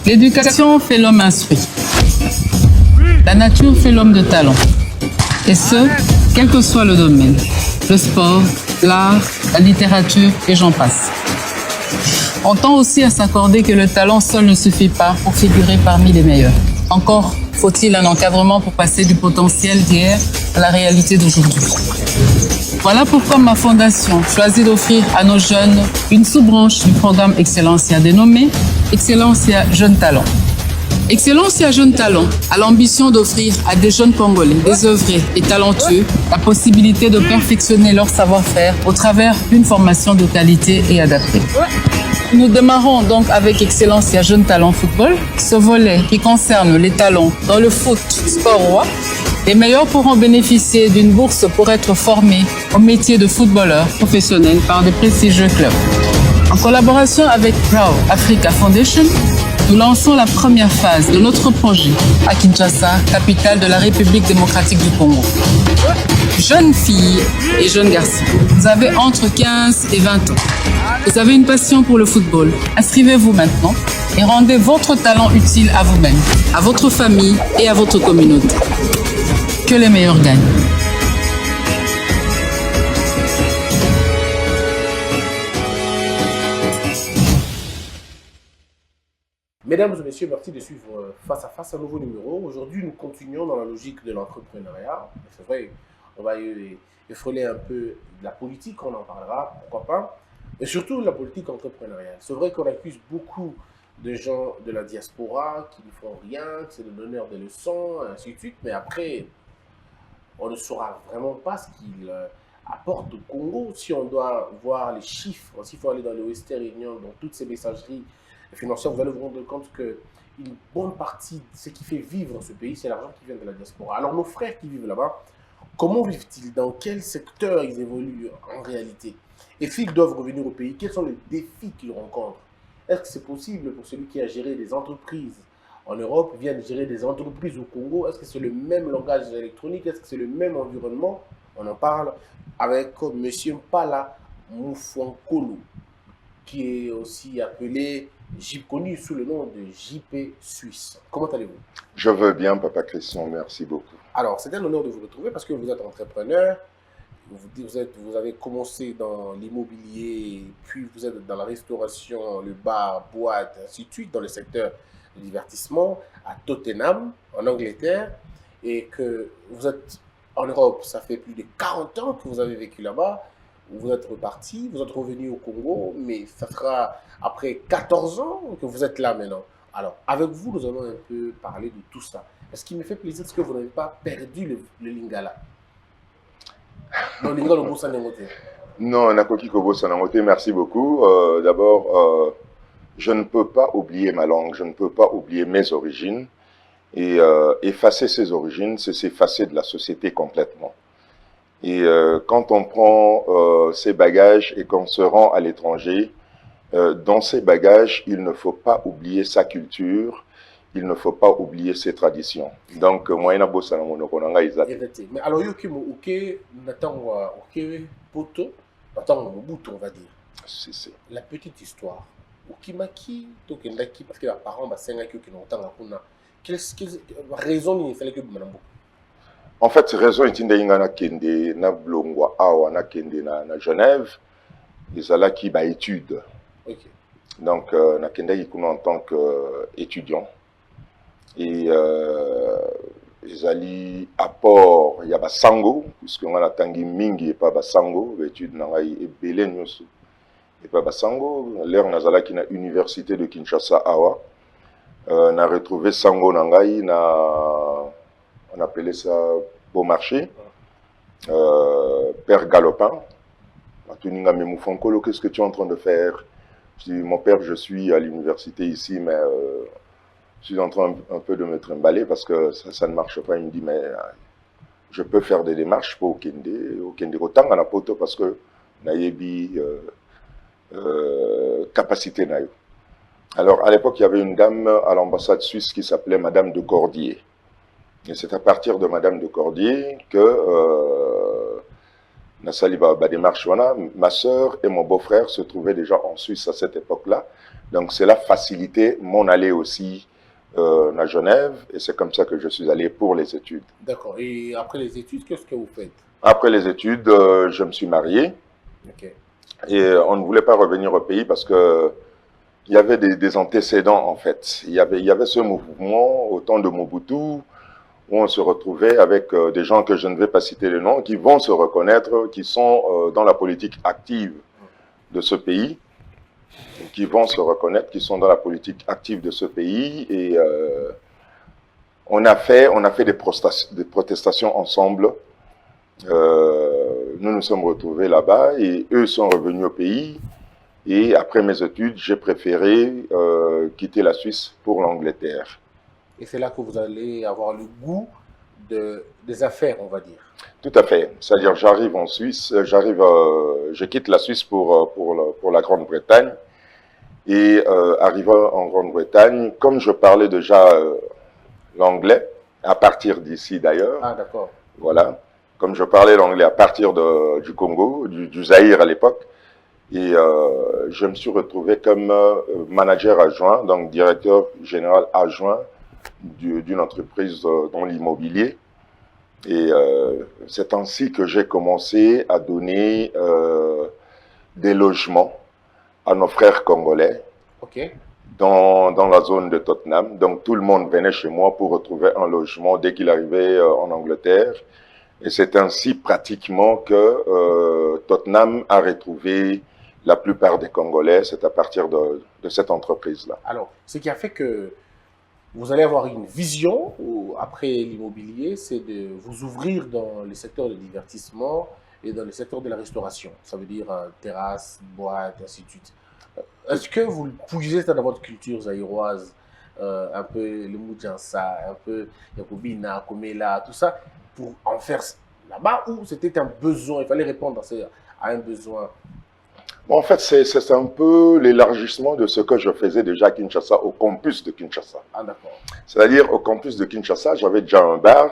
L'éducation fait l'homme instruit. La nature fait l'homme de talent. Et ce, quel que soit le domaine. Le sport, l'art, la littérature et j'en passe. On tend aussi à s'accorder que le talent seul ne suffit pas pour figurer parmi les meilleurs. Encore faut-il un encadrement pour passer du potentiel d'hier à la réalité d'aujourd'hui. Voilà pourquoi ma fondation choisit d'offrir à nos jeunes une sous-branche du programme Excellencia dénommée Excellencia Jeunes Talents. Excellencia Jeunes Talents a l'ambition d'offrir à des jeunes Congolais désœuvrés et talentueux la possibilité de perfectionner leur savoir-faire au travers d'une formation de qualité et adaptée. Nous démarrons donc avec Excellencia Jeunes Talents Football, ce volet qui concerne les talents dans le foot sport roi. Les meilleurs pourront bénéficier d'une bourse pour être formés au métier de footballeur professionnel par de prestigieux clubs. En collaboration avec Proud Africa Foundation, nous lançons la première phase de notre projet à Kinshasa, capitale de la République démocratique du Congo. Jeunes filles et jeunes garçons, vous avez entre 15 et 20 ans. Vous avez une passion pour le football. Inscrivez-vous maintenant et rendez votre talent utile à vous-même, à votre famille et à votre communauté. Que les meilleurs gagnent. Mesdames et messieurs, merci de suivre Face à Face, un nouveau numéro. Aujourd'hui, nous continuons dans la logique de l'entrepreneuriat. C'est vrai, on va effreuler un peu de la politique, on en parlera, pourquoi pas. Et surtout la politique entrepreneuriale. C'est vrai qu'on accuse beaucoup de gens de la diaspora qui ne font rien, que c'est le donneur de leçons, ainsi de suite. Mais après, on ne saura vraiment pas ce qu'il apporte au Congo. Si on doit voir les chiffres, s'il faut aller dans le Western Union, dans toutes ces messageries financières, vous allez vous rendre compte qu'une bonne partie de ce qui fait vivre ce pays, c'est l'argent qui vient de la diaspora. Alors nos frères qui vivent là-bas, comment vivent-ils? Dans quel secteur ils évoluent en réalité? Et s'ils doivent revenir au pays, quels sont les défis qu'ils rencontrent? Est-ce que c'est possible pour celui qui a géré des entreprises en Europe, viennent gérer des entreprises au Congo? Est-ce que c'est le même langage électronique? Est-ce que c'est le même environnement? On en parle avec M. Mpala Moufankolo, qui est aussi appelé, connu sous le nom de JP Suisse. Comment allez-vous? Je veux bien, Papa Christian, merci beaucoup. Alors, c'est un honneur de vous retrouver parce que vous êtes entrepreneur, vous avez commencé dans l'immobilier, puis vous êtes dans la restauration, le bar, boîte, ainsi de suite, dans le secteur du divertissement, à Tottenham, en Angleterre, et que vous êtes en Europe, ça fait plus de 40 ans que vous avez vécu là-bas, vous êtes reparti, vous êtes revenu au Congo, mais ça sera après 14 ans que vous êtes là maintenant. Alors, avec vous, nous allons un peu parler de tout ça. Ce qui me fait plaisir, c'est que vous n'avez pas perdu le lingala. Non, le lingala, le Sanengote. Non, Nakoki Kobo Sanengote, merci beaucoup. D'abord, je ne peux pas oublier ma langue, je ne peux pas oublier mes origines. Et effacer ses origines, c'est s'effacer de la société complètement. Et quand on prend ses bagages et qu'on se rend à l'étranger, dans ces bagages, il ne faut pas oublier sa culture, il ne faut pas oublier ses traditions. Donc, moi, je suis un peu. Mais alors, on va dire. C'est la petite histoire. Ukimaki, tokendaki, parce que les parents, quelle raison il fallait que vous en fait, raison est na kende na blongwa awa na kende na Genève, ils allaient qui ba étude. Okay. Donc na kende ikuna en tant qu'étudiant et ils allaient apport il y a ba sango puisque on a tangi mingi et pas ba sango étude na ngai et belé nyoso et pas ba sango l'air nazala qui na université de Kinshasa awa na retrouvé sango na ngai na on appelait ça Beaumarchais, Père Galopin. Qu'est-ce que tu es en train de faire? Je dis, mon père, je suis à l'université ici, mais je suis en train un peu de me trimballer parce que ça ne marche pas. Il me dit, mais je peux faire des démarches pour Okende. Autant à la poto parce que nayebi capacité nayo. Alors, à l'époque, il y avait une dame à l'ambassade suisse qui s'appelait Madame de Cordier. Et c'est à partir de Madame de Cordier que Nassali démarche, ma sœur et mon beau-frère se trouvaient déjà en Suisse à cette époque-là. Donc cela facilitait mon allée aussi à Genève, et c'est comme ça que je suis allé pour les études. D'accord. Et après les études, qu'est-ce que vous faites? Après les études, je me suis marié. Okay. Et on ne voulait pas revenir au pays parce que il y avait des antécédents en fait. Il y avait ce mouvement au temps de Mobutu où on se retrouvait avec des gens que je ne vais pas citer les noms, qui vont se reconnaître, qui sont dans la politique active de ce pays, qui vont se reconnaître, qui sont dans la politique active de ce pays. Et on a fait des protestations ensemble. Nous nous sommes retrouvés là-bas et eux sont revenus au pays. Et après mes études, j'ai préféré quitter la Suisse pour l'Angleterre. Et c'est là que vous allez avoir le goût des affaires, on va dire. Tout à fait. C'est-à-dire, j'arrive en Suisse, je quitte la Suisse pour la Grande-Bretagne. Et arrivant en Grande-Bretagne, comme je parlais déjà l'anglais, à partir d'ici d'ailleurs. Ah, d'accord. Voilà. Comme je parlais l'anglais à partir du Congo, du Zaïre à l'époque. Et je me suis retrouvé comme manager adjoint, donc directeur général adjoint d'une entreprise dans l'immobilier. Et c'est ainsi que j'ai commencé à donner des logements à nos frères congolais. Okay. Dans la zone de Tottenham. Donc tout le monde venait chez moi pour retrouver un logement dès qu'il arrivait en Angleterre. Et c'est ainsi pratiquement que Tottenham a retrouvé la plupart des Congolais. C'est à partir de cette entreprise-là. Alors, ce qui a fait que vous allez avoir une vision après l'immobilier, c'est de vous ouvrir dans les secteurs de divertissement et dans le secteur de la restauration. Ça veut dire terrasse, boîte, ainsi de suite. Est-ce que vous le puisez dans votre culture zaïroise, un peu le Moudjansa, un peu Yakobina, Komela, tout ça, pour en faire là-bas, ou c'était un besoin, il fallait répondre à un besoin? Bon, en fait, c'est un peu l'élargissement de ce que je faisais déjà à Kinshasa, au campus de Kinshasa. Ah, d'accord. C'est-à-dire, au campus de Kinshasa, j'avais déjà un bar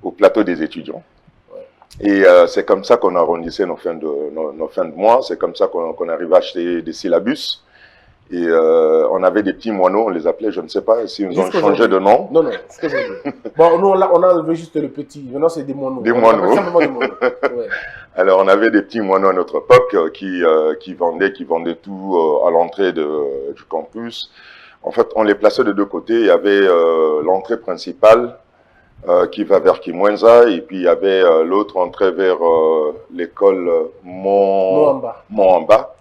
au plateau des étudiants. Et c'est comme ça qu'on arrondissait nos fins de mois, c'est comme ça qu'on arrivait à acheter des syllabus. Et on avait des petits moineaux, on les appelait, je ne sais pas si nous ont changé de nom. Non, non, ce que je veux dire. Bon, nous, on a enlevé juste le petit, maintenant c'est des moineaux. Des moineaux. Des moineaux. Ouais. Alors, on avait des petits moineaux à notre époque qui vendaient tout à l'entrée du campus. En fait, on les plaçait de deux côtés. Il y avait l'entrée principale qui va vers Kimwenza, et puis il y avait l'autre entrée vers l'école Moamba,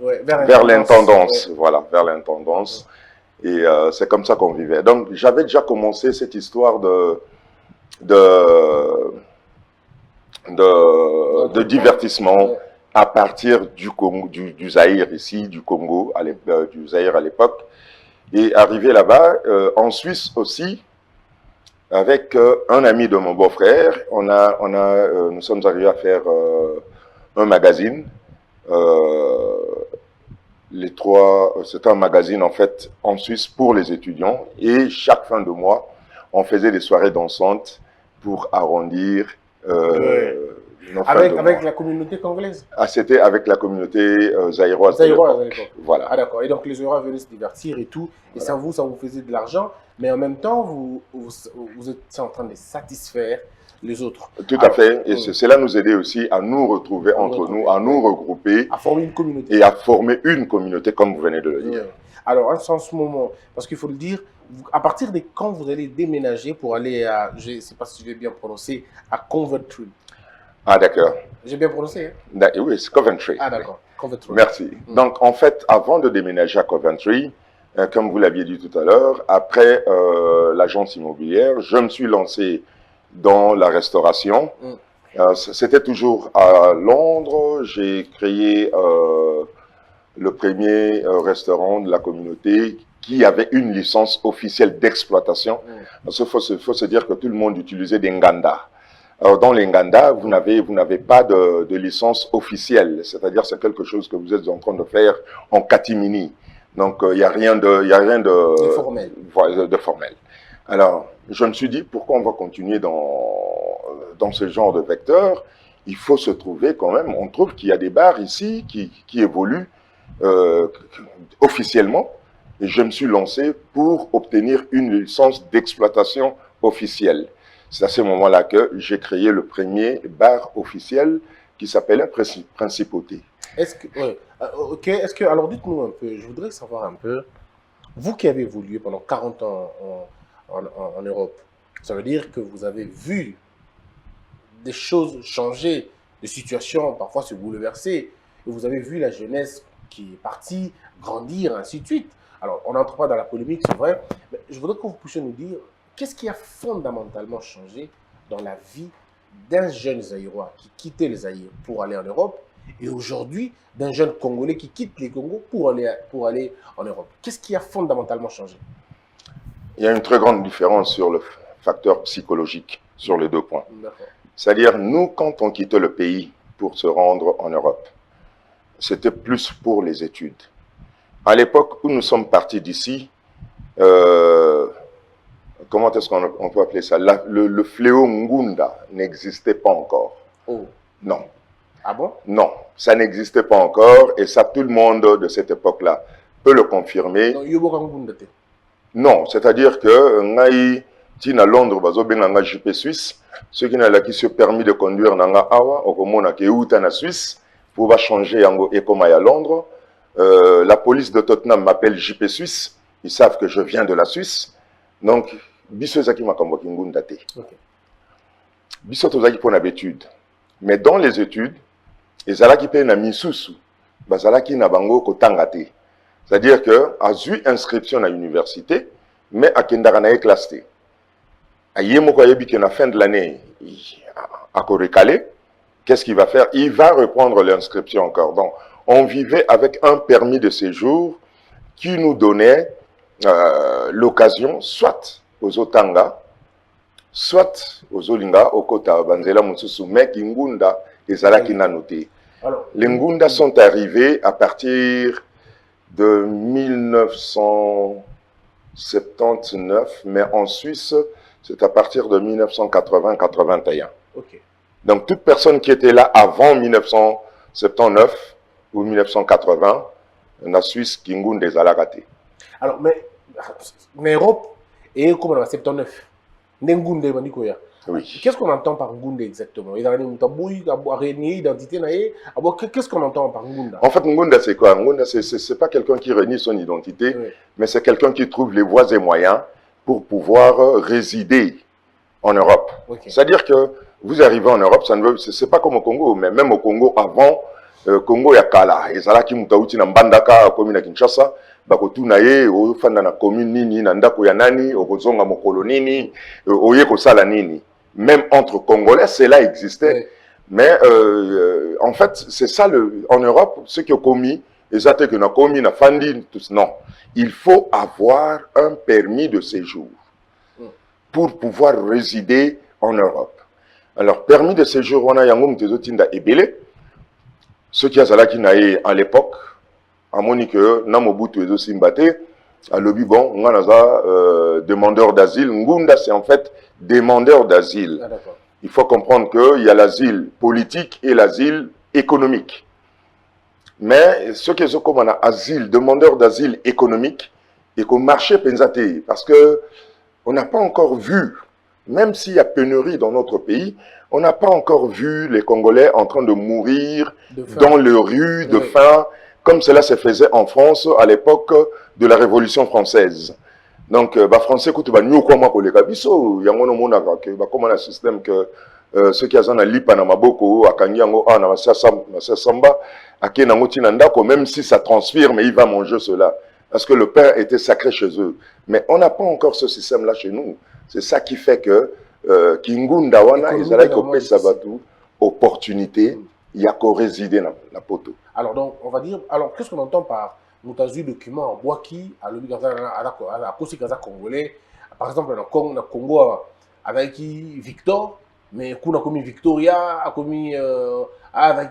ouais, vers l'intendance, ouais. Voilà, vers l'intendance. Ouais. Et c'est comme ça qu'on vivait. Donc j'avais déjà commencé cette histoire de divertissement, ouais, à partir du Zaïre ici, du Congo, du Zaïre à l'époque, et arrivé là-bas, en Suisse aussi. Avec un ami de mon beau-frère, nous sommes arrivés à faire un magazine. C'était un magazine en fait en Suisse pour les étudiants. Et chaque fin de mois, on faisait des soirées dansantes pour arrondir nos fins de mois. Avec la communauté congolaise? Ah, c'était avec la communauté zaïroise. Zaïroise à l'époque. Voilà. Ah, d'accord. Et donc les Zaïrois venaient se divertir et tout. Et voilà. Ça vous faisait de l'argent. Mais en même temps, vous êtes en train de satisfaire les autres. Tout à fait. Et cela nous aidait aussi à nous retrouver entre nous, à nous regrouper. À former une communauté. Et à former une communauté, comme vous venez de le dire. Ouais. Alors, en ce moment, parce qu'il faut le dire, à partir de quand vous allez déménager pour aller à, je ne sais pas si je vais bien prononcer, à Coventry. Ah, d'accord. J'ai bien prononcé, hein? Oui, c'est Coventry. Ah, d'accord. Coventry. Merci. Donc, en fait, avant de déménager à Coventry, comme vous l'aviez dit tout à l'heure, après l'agence immobilière, je me suis lancé dans la restauration. C'était toujours à Londres. J'ai créé le premier restaurant de la communauté qui avait une licence officielle d'exploitation. Parce qu'il faut se dire que tout le monde utilisait des nganda. Alors, dans les nganda, vous n'avez pas de licence officielle. C'est-à-dire, c'est quelque chose que vous êtes en train de faire en catimini. Donc, il n'y a rien de formel. De formel. Alors, je me suis dit, pourquoi on va continuer dans ce genre de vecteur? il faut se trouver quand même. On trouve qu'il y a des bars ici qui évoluent officiellement. Et je me suis lancé pour obtenir une licence d'exploitation officielle. C'est à ce moment-là que j'ai créé le premier bar officiel qui s'appelait Principauté. Est-ce que, ouais, ok, alors dites-nous un peu, je voudrais savoir un peu, vous qui avez évolué pendant 40 ans en Europe, ça veut dire que vous avez vu des choses changer, des situations parfois se bouleverser, et vous avez vu la jeunesse qui est partie grandir, ainsi de suite. Alors, on n'entre pas dans la polémique, c'est vrai, mais je voudrais que vous puissiez nous dire qu'est-ce qui a fondamentalement changé dans la vie d'un jeune Zaïrois qui quittait les Zaïre pour aller en Europe et aujourd'hui d'un jeune Congolais qui quitte les Congos pour aller en Europe. Qu'est-ce qui a fondamentalement changé? Il y a une très grande différence sur le facteur psychologique, sur les deux points. D'accord. C'est-à-dire, nous, quand on quittait le pays pour se rendre en Europe, c'était plus pour les études. À l'époque où nous sommes partis d'ici, comment est-ce qu'on peut appeler ça? Le fléau Ngunda n'existait pas encore. Oh. Non. Ah bon? Non, ça n'existait pas encore et ça, tout le monde de cette époque-là peut le confirmer. Non, c'est-à-dire que Ngaï, Tina Londres, Bazobenga JP Suisse, ceux qui n'ont pas se permis de conduire Nanga Awa, Okomona qui est en Suisse, pour changer Yango Ekoma à Londres. La police de Tottenham m'appelle JP Suisse, ils savent que je viens de la Suisse. Donc, biso zaki makambo kingunda te. Biso tozaki pour l'habitude. Mais dans les études, ezalaki pe na misusu, bazalaki na bango kotanga te. C'est-à-dire que a eu inscription à l'université, mais à kendaka na classe te. Aye moko ayebi que na fin de l'année, a recalé. Qu'est-ce qu'il va faire? Il va reprendre l'inscription encore. Donc, on vivait avec un permis de séjour qui nous donnait l'occasion, soit aux Otanga, soit aux Olinga, au Kota, Banzela, Mutsusu, mais Ngunda et Zalaki Nanoté. Les Ngunda sont arrivés à partir de 1979, mais en Suisse, c'est à partir de 1980-81. Okay. Donc, toute personne qui était là avant 1979 ou 1980, la Suisse, Ngunda et Zalakate. Alors, mais l'Europe est comme en 79. Oui. Qu'est-ce qu'on entend par Ngunda exactement? Qu'est-ce qu'on entend par Ngunda? En fait, Ngunda, c'est quoi? Ngunda, c'est pas quelqu'un qui renie son identité, oui, mais c'est quelqu'un qui trouve les voies et moyens pour pouvoir résider en Europe. Okay. C'est-à-dire que vous arrivez en Europe, c'est pas comme au Congo, mais même au Congo avant, Congo Yakala, et Zalaki Moutaouti na Mbandaka, commune à Kinshasa, bakotuna ye ofanda na commune nini na ndako ya nani okozonga mokolo nini oye kosala nini. Même entre Congolais, cela existait. Oui. Mais en fait, c'est ça en Europe, ce qui est commis, exactement que na commis na fandi tous non. Il faut avoir un permis de séjour pour pouvoir résider en Europe. Alors permis de séjour on a yango mtezotinda ebele. Ceux qui a zalaki naé à l'époque à Monique, Namobutu et Simbate, à lobby bon, on a demandeur d'asile. Ngunda, c'est en fait demandeur d'asile. Ah, il faut comprendre qu'il y a l'asile politique et l'asile économique. Mais ce qui est comme on a asile, demandeur d'asile économique, et qu'au marché pensaté, parce que on n'a pas encore vu, même s'il y a pénurie dans notre pays, on n'a pas encore vu les Congolais en train de mourir dans les rues de faim, comme cela se faisait en France à l'époque de la Révolution française. Donc, les Français, écoute, nous, comment on les gabisso, il y a un système que ceux qui ont un lipa na maboko, à Kanyango, à Samba, à Kenangoti Nandako, même si ça transpire, mais il va manger cela. Parce que le pain était sacré chez eux. Mais on n'a pas encore ce système-là chez nous. C'est ça qui fait que Kingunda wana, ils allaient couper Sabatu, opportunité, il y a qu'à résider dans la poteau. Alors, donc, on va dire, alors, qu'est-ce qu'on entend par Moutazu document en Boaki, à la Kosikaza congolais, par exemple, dans le Congo, avec Victor, mais qu'on a commis Victoria, a commis avec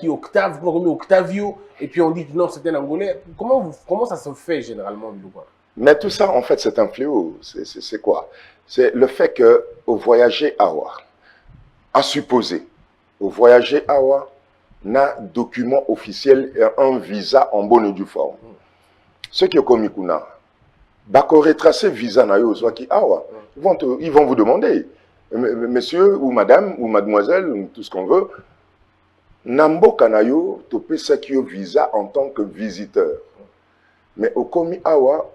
Octave, qu'on a commis Octavio, et puis on dit que non, c'était un Angolais. Comment ça se fait généralement? Mais tout ça, en fait, c'est un fléau. C'est quoi? C'est le fait que, au voyager à supposer, voyager awa na document officiel et un visa en bonne et due forme. Ce qui est comme Ikuna, bako retracer visa na yo soit qui awa, ils vont vous demander, monsieur ou madame ou mademoiselle ou tout ce qu'on veut, namboka na yo to pesa ki yo visa en tant que visiteur. Mais au komi awa,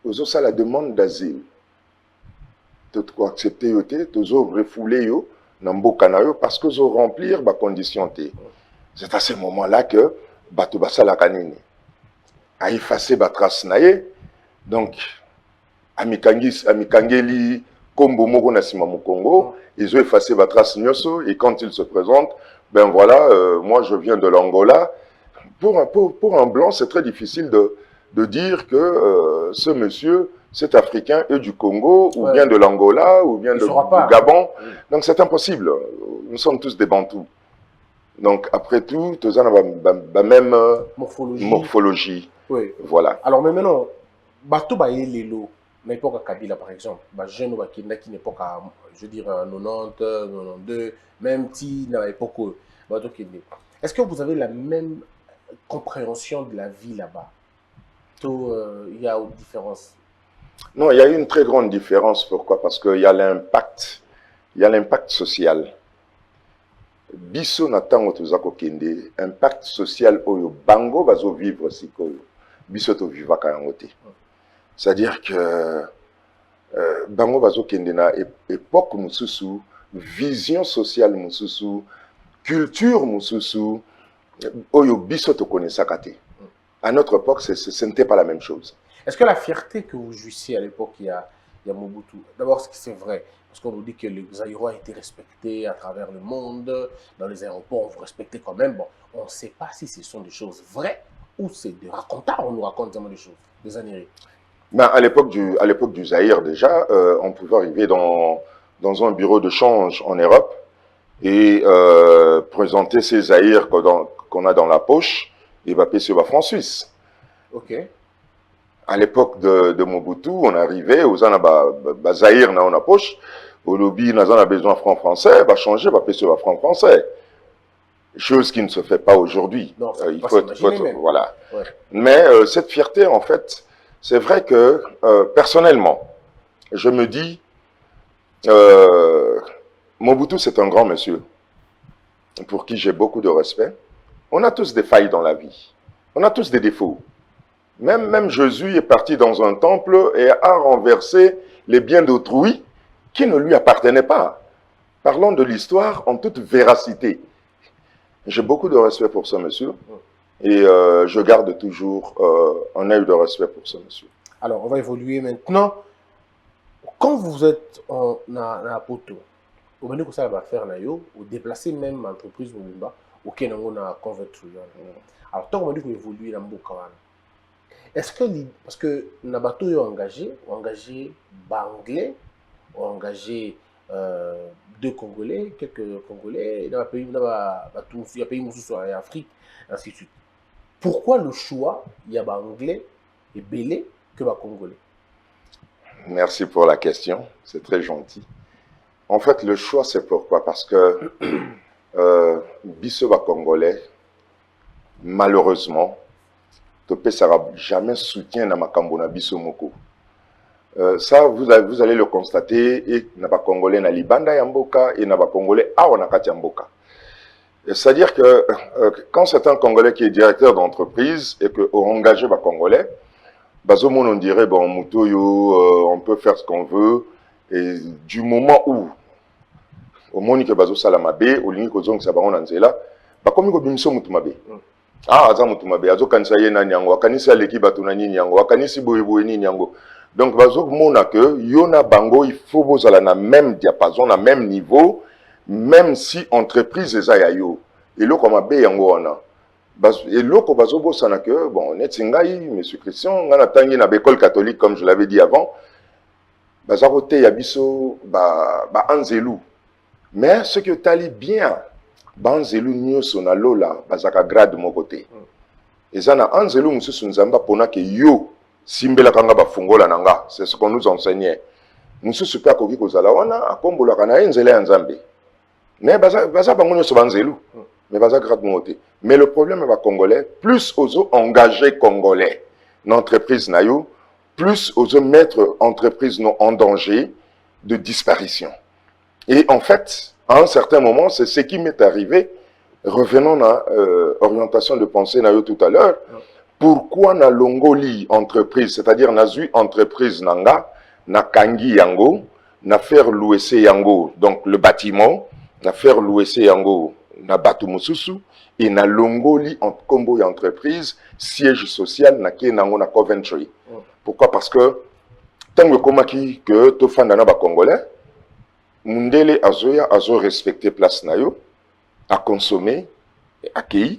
ozo ça la demande d'asile. To accepter yo te, tozo refouler yo namboka na yo parce que zo remplir ba condition te. C'est à ce moment-là que bato basala kanini a effacé ba trace na ye. Donc amikangeli kombo moko na sima mu Congo, ils ont effacé ba trace nyoso et quand ils se présentent, ben voilà, moi je viens de l'Angola. Pour un blanc, c'est très difficile de dire que ce monsieur, cet Africain est du Congo, ou bien de l'Angola, ou bien du Gabon. Donc c'est impossible. Nous sommes tous des Bantous. Donc après tout, tous en la même morphologie. Oui. Voilà. Alors mais maintenant, bateau baye lelo, n'importe à Kabila par exemple, bah jeune qui n'époque à, je veux dire 90, 92, même si à l'époque bateau qui est-ce que vous avez la même compréhension de la vie là-bas? Il y a une différence? Non, il y a une très grande différence. Pourquoi? Parce qu'il y a l'impact. Il y a l'impact social. Biso natango tozako kende, impact social oyo bango bazo vivre sikoyo. Biso to vivaka yango te. C'est-à-dire que bango bazo kende na époque mususu, vision sociale mususu, culture mususu, oyo biso to connaissaka te. À notre époque, ce n'était pas la même chose. Est-ce que la fierté que vous jouissiez à l'époque, il y a Mobutu, d'abord, c'est vrai, parce qu'on nous dit que les Zaïrois étaient respectés à travers le monde, dans les aéroports, on vous respectait quand même. Bon, on ne sait pas si ce sont des choses vraies ou c'est des racontards, on nous raconte tellement des choses, des années. Ben, à l'époque du Zaïre, déjà, on pouvait arriver dans un bureau de change en Europe et présenter ces Zaïres qu'on a dans la poche et va payer sur la franc suisse. Ok. À l'époque de Mobutu, on arrivait, aux Zaïre na poche, au lobby, on a besoin de franc français, va changer, va payer sur la franc français. Chose qui ne se fait pas aujourd'hui. Il faut être, voilà. Ouais. Mais cette fierté, en fait, c'est vrai que personnellement, je me dis, Mobutu, c'est un grand monsieur pour qui j'ai beaucoup de respect. On a tous des failles dans la vie. On a tous des défauts. Même Jésus est parti dans un temple et a renversé les biens d'autrui qui ne lui appartenaient pas. Parlons de l'histoire en toute véracité. J'ai beaucoup de respect pour ce monsieur et je garde toujours un œil de respect pour ce monsieur. Alors, on va évoluer maintenant. Quand vous êtes en Poto, vous venez que ça va faire ou déplacer même l'entreprise auquel on a converti. Alors, tant qu'on dit que vous évoluez dans le est-ce que, parce que Nabato est engagé Anglais, engagé deux Congolais, quelques Congolais, dans il y a pays en Afrique, ainsi de suite. Pourquoi le choix, il y a Anglais et Belé que Congolais? Merci pour la question, c'est très gentil. En fait, le choix, c'est pourquoi? Parce que Biso Congolais, malheureusement, ne sera jamais soutien dans ma Kambona Biso Moko. Ça, vous allez le constater, et n'a pas Congolais na Libanda Yamboka et n'a pas Congolais à Onakati Yamboka. C'est-à-dire que quand c'est un Congolais qui est directeur d'entreprise et que engagé par Congolais, Bazomon on dirait bon Mutoyo, on peut faire ce qu'on veut, et du moment où au monde que Bazo Salamabe, au ligne que Zong Sabaron Anzela, comme il y a Mutumabe. Ah, aza mutumabe, azo kanisa ye na nyango, akanisa leki batu na nyango, akanisi boyeboye ni nyango. Donc bazo mona que yona bango il faut bozala na même diapason, na même niveau, même si entreprise eza ya yo. Et loko mabe yango wana. Et loko bazo bosana que bon, netingai monsieur Christian, ngana tangi na école catholique comme je l'avais dit avant. Bazaro te ya biso ba anzelu. Mais ce que tali bien Banzelu nyoso na lola bazaka grade mon côté. Ezana anzelu mususu nzamba pona ke yo simbela kanga bafungola nanga, c'est ce qu'on nous enseignait. Mususu pe akoki kozala wana akombola kana enzela ya nzambe. Mais baza bango so banzelu. Mais baza grade monté. Mais le problème est congolais, plus aux engagés congolais l'entreprise nayo, plus aux maîtres entreprises non en danger de disparition. Et en fait, à un certain moment, c'est ce qui m'est arrivé. Revenons à orientation de pensée nayo tout à l'heure. Pourquoi na longoli entreprise, c'est-à-dire na zui entreprise nanga, na kangi yango, na faire l'USC yango, donc le bâtiment, na faire l'USC yango, na batu mususu, et na longoli en combo entreprise, siège social na ke nango na Coventry. Pourquoi? Parce que tant que to fandana ba congolais, mundele azoya azo respecter place nayo, à consommer, accueillir.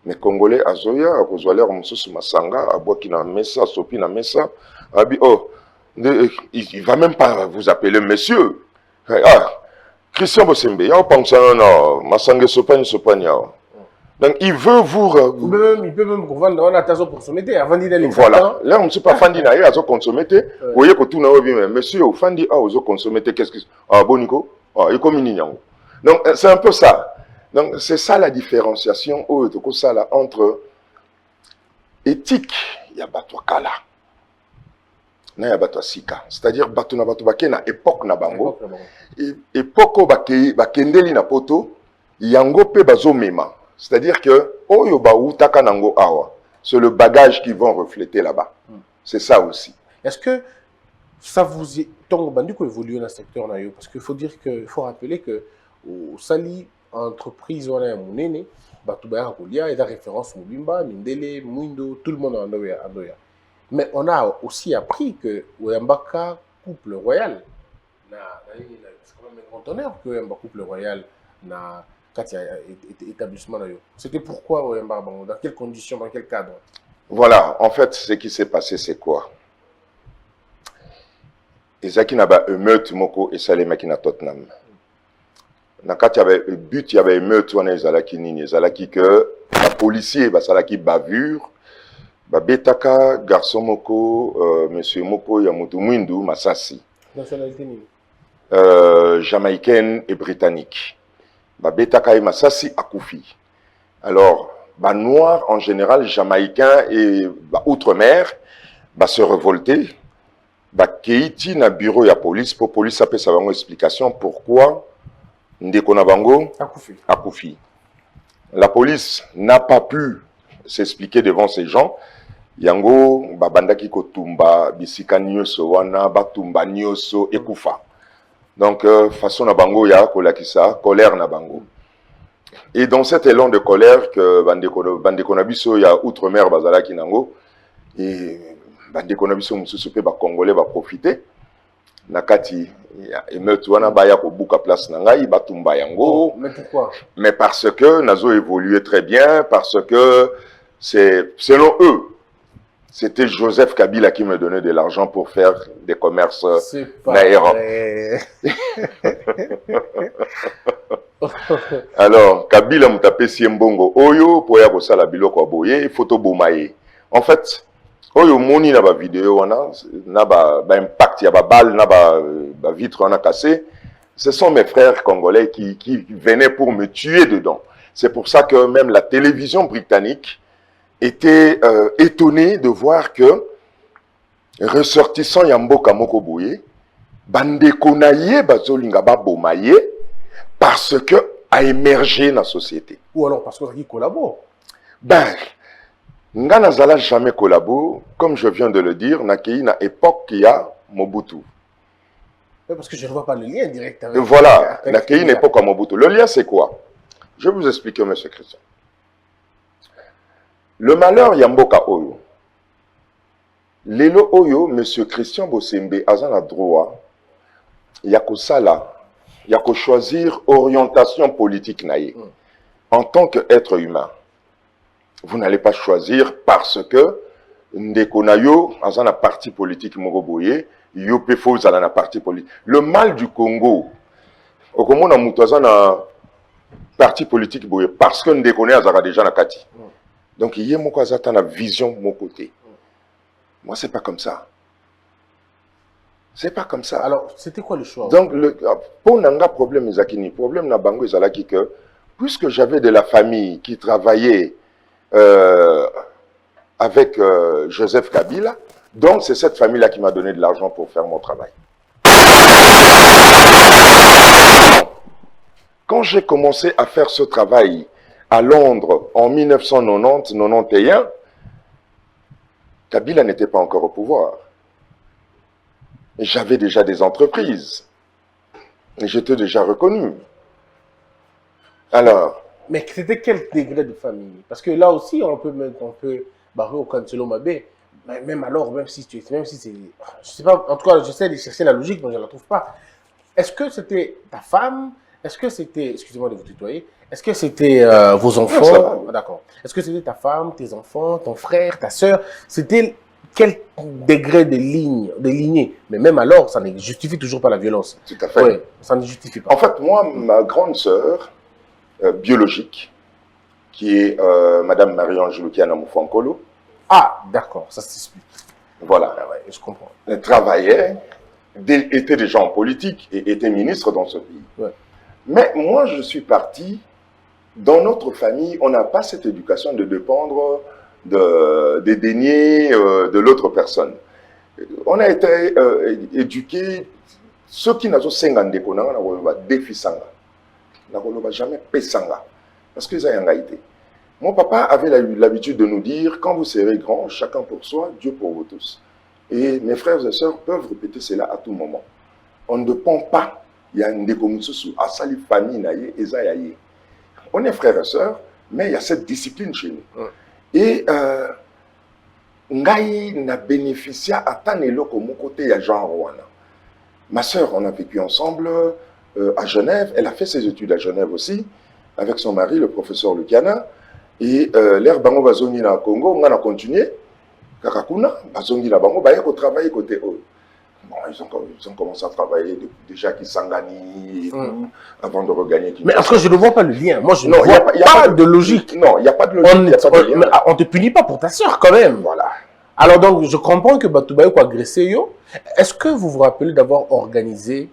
Mais Congolais azoya a kozwaler mususu masanga a boki na mesa sopi na mesa abi oh il va même pas vous appeler monsieur. Ah Christian Bosembe ya pensana na masanga sopani donc il veut vous il peut même vendre on a tazo pour consommer avant d'aller voilà là on se pas fandi na azo consommer voyez que tout na obi monsieur au fandi a ozo consommer qu'est-ce que ah boniko ah il comme nyango donc c'est un peu ça. Donc, c'est ça la différenciation entre éthique, il y a bato kala, il y a bato sika. C'est-à-dire, bato na bato bake na époque na bango, époque bakendeli na poto, yango pe bazo mema. C'est-à-dire que, oyo ba utaka nango awa, c'est le bagage qu'ils vont refléter là-bas. C'est ça aussi. Est-ce que ça vous est, tant bandu qu'on évolue dans le secteur nayo, parce qu'il faut dire que, il faut rappeler que, au Sali, entreprise on a monene batubaya kolia et la référence Mubimba Mindele Mwindo tout le monde en doya. Mais on a aussi appris que Oyambaka couple royal c'est quand même un grand honneur que Oyambaka couple royal na katia établissement nayo. C'était pourquoi Oyambaka dans quelles conditions, dans quel cadre? Voilà, en fait ce qui s'est passé c'est quoi? Ezaki na ba emeute moko et salemaki na Tottenham. Quand il y avait but, il y avait meurtre, on ezalaki que la policier, salaki bavure, betaka garçon moko, monsieur moko yamutu mwindu masasi. Nationalité ni? Jamaïcaine et britannique. Betaka et masasi akufi. Alors, noirs en général, jamaïcains et outre-mer, se révolter. Keiti na bureau ya police, pour police appelle ça une explication pourquoi Ndeko na bango akufi. La police n'a pas pu s'expliquer devant ces gens. Yango babandaki kotumba bisika nyoso wana batumba nyoso ekufa. Donc façon na bango ya kolakisa colère na bango. Et dans cet élan de colère que bandeko na biso ya outre-mer bazalaki nango et bandeko na biso mususu pe ba congolais ba profiter. Nakati emeute wana baya ko buka place na ngai batumba yango. Mais pourquoi? Mais parce que nazo évolué très bien, parce que c'est selon eux c'était Joseph Kabila qui me donnait de l'argent pour faire des commerces naïra. Alors Kabila mutapé siembongo oyo pour ya ko sala biloko aboye photo bomaye. En fait oyo moni na ba vidéo wana na ba impact ya ba balle na ba vitre wana cassé, ce sont mes frères congolais qui venaient pour me tuer dedans. C'est pour ça que même la télévision britannique était étonnée de voir que ressortissant Yamboka Moko Boye bandeko na ye bazolinga ba bomaye parce que a émergé dans la société. Ou alors parce qu'ils collaborent. Nga nazala jamais collabo, comme je viens de le dire, nakei na époque qui a Mobutu. Oui, parce que je ne vois pas le lien direct avec... Voilà, nakei une époque à Mobutu. Le lien c'est quoi? Je vais vous expliquer, monsieur Christian. Le malheur Yamboka Oyo. Lelo Oyo, monsieur Christian Bosembe, azan a droit, yako sala, yako choisir orientation politique naïe. En tant qu'être humain. Vous n'allez pas choisir parce que ndeko na yo azan a parti politique mogoboye, yo pe fo zala na parti politique. Le mal du Congo, okomona mutu azan a parti politique boye parce que ndeko na azara déjà na kati. Donc yé moko azata na vision mon côté. Moi c'est pas comme ça. C'est pas comme ça. Alors, c'était quoi le choix? Donc, pour Nanga, problème Zakini, problème na Bango Zalaki que, puisque j'avais de la famille qui travaillait avec Joseph Kabila, donc c'est cette famille-là qui m'a donné de l'argent pour faire mon travail. Quand j'ai commencé à faire ce travail à Londres en 1990-91, Kabila n'était pas encore au pouvoir. J'avais déjà des entreprises. Et j'étais déjà reconnu. Alors... Mais c'était quel degré de famille? Parce que là aussi, on peut barrer au Cancelo Mabé. Même alors, même si c'est... Je sais pas, en tout cas, j'essaie de chercher la logique, mais je ne la trouve pas. Est-ce que c'était ta femme? Est-ce que c'était... Excusez-moi de vous tutoyer. Est-ce que c'était vos enfants? D'accord. Est-ce que c'était ta femme, tes enfants, ton frère, ta soeur? C'était... Quel degré de lignée? Mais même alors, ça ne justifie toujours pas la violence. Tout à fait. Oui, ça ne justifie pas. En fait, moi, ma grande sœur biologique, qui est Madame Marie-Ange Lukiana Moufankolo. Ah, d'accord, ça s'explique. Voilà. Ah ouais, je comprends. Elle travaillait, était déjà en politique et était ministre dans ce pays. Ouais. Mais moi, je suis parti. Dans notre famille, on n'a pas cette éducation de dépendre des deniers de l'autre personne. On a été éduqués, ceux qui n'ont pas de défi sanga, n'ont jamais pesanga, parce que ça y a été. Mon papa avait l'habitude de nous dire, quand vous serez grand, chacun pour soi, Dieu pour vous tous. Et mes frères et sœurs peuvent répéter cela à tout moment. On ne dépend pas, il y a une décommunisation à sali famille naïe et zayaye. On est frères et sœurs, mais il y a cette discipline chez nous. Et ngai n'a bénéficié à Tanelo comme côté à Jean Rwanda. Ma sœur, on a vécu ensemble à Genève. Elle a fait ses études à Genève aussi, avec son mari, le professeur Lukiana. Et l'air bango bazongi na Congo, on a continué. Kakakuna, bazongi na bango, baye ko travailler côté eux. Bon, ils ont commencé à travailler déjà qui s'engani avant de regagner. Mais est-ce que je ne vois pas le lien? Moi, je ne vois pas de logique. Non, il n'y a pas de logique. On ne te punit pas pour ta soeur quand même. Voilà. Alors donc, je comprends que Batoubayo a agressé yo. Est-ce que vous vous rappelez d'avoir organisé